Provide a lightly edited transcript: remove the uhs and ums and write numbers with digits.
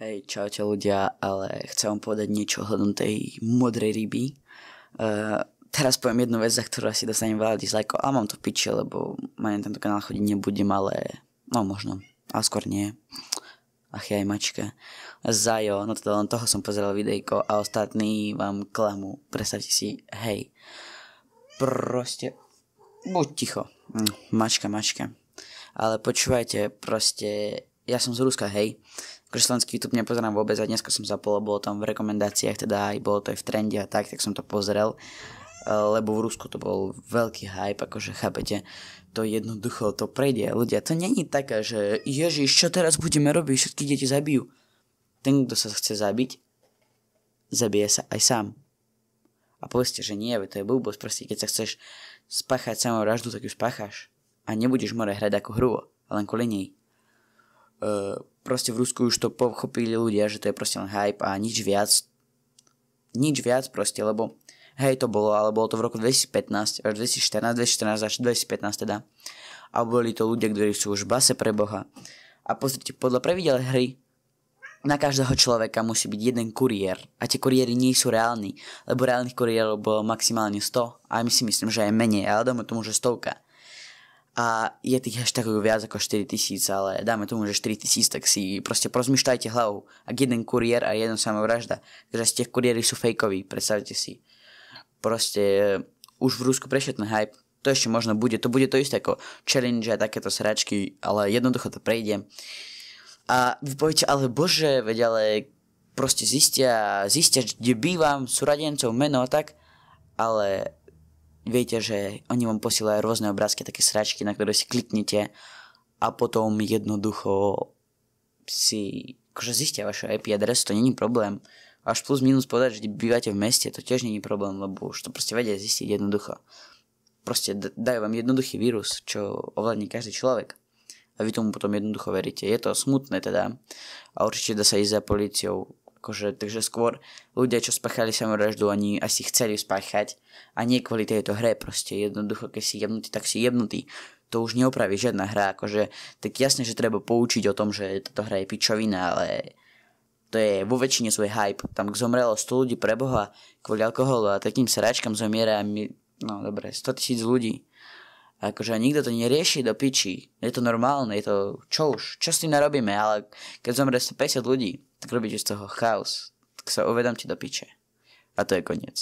Hej, čaute ľudia, ale chcem vám povedať niečo ohľadom tej modrej ryby. Teraz poviem jednu vec, za ktorú asi dostanem veľa dislikeov, a mám to v piči, lebo na tento kanál chodiť nebudem, ale no možno, ale skôr nie. Ach aj mačka. Zajo, no teda len toho som pozeral videjko a ostatní vám klamú. Predstavte si, hej. Proste, buď ticho. Mačka. Ale počúvajte, proste, ja som z Ruska, hej. Akože slovenský YouTube nepozerám vôbec a dneska som zapol, bolo tam v rekomendáciách, teda aj bolo to aj v trende a tak som to pozrel. Lebo v Rusku to bol veľký hype, akože chápete, to jednoducho to prejde. Ľudia, to není taká, že Ježiš, čo teraz budeme robiť, všetky deti zabijú. Ten, kto sa chce zabiť, zabije sa aj sám. A povedzte, že nie, to je blbosť, proste keď sa chceš spáchať samovraždu, tak ju spácháš. A nebudeš more hrať ako hru, len kvôli nej. Proste v Rusku už to pochopili ľudia, že to je proste len hype a nič viac proste, lebo hej to bolo, ale bolo to v roku 2015 až 2014 až 2015 teda. A boli to ľudia, ktorí sú už v base pre Boha. A pozrite, podľa pravidel hry na každého človeka musí byť jeden kuriér. A tie kuriéry nie sú reálni, lebo reálnych kuriérov bolo maximálne 100. A my si myslím, že aj menej, ale dáme tomu, že 100. A je tých hashtagov viac ako 4000, ale dáme tomu, že 4000, tak si proste porozmýšľajte hlavou. Ak jeden kuriér a jeden samovražda, takže z tých kuriéry sú fejkoví, predstavte si. Proste už v Rusku prešiel ten hype, to ešte možno bude, to bude to isté ako challenge a takéto sračky, ale jednoducho to prejde. A vy poviete, ale bože, veď ale proste zistia, kde bývam, súradencov, meno a tak, ale viete, že oni vám posielajú rôzne obrázky, také sračky, na ktoré si kliknete a potom jednoducho si akože zistia vašu IP adresu, to není problém. Až plus minus povedať, že bývate v meste, to tiež není problém, lebo už to proste vedia zistiť jednoducho. Proste dajú vám jednoduchý vírus, čo ovládne každý človek. A vy tomu potom jednoducho veríte. Je to smutné teda a určite dá sa ísť za políciou. Akože, takže skôr ľudia, čo spáchali samovraždu, oni asi chceli spáchať a nie kvôli tejto hre, proste jednoducho, keď si jebnutý, tak si jebnutý. To už neopraví žiadna hra, akože, tak jasne, že treba poučiť o tom, že táto hra je pičovina, ale to je vo väčšine svoj hype. Tam zomrelo 100 ľudí pre Boha kvôli alkoholu a takým sračkám zomiera, no dobre, 100 000 ľudí. Akože nikto to nerieši do piči. Je to normálne, je to čo už, čo s tým narobíme, ale keď zomre 150 ľudí, tak robíte z toho chaos. Tak sa uvedomte do piče. A to je koniec.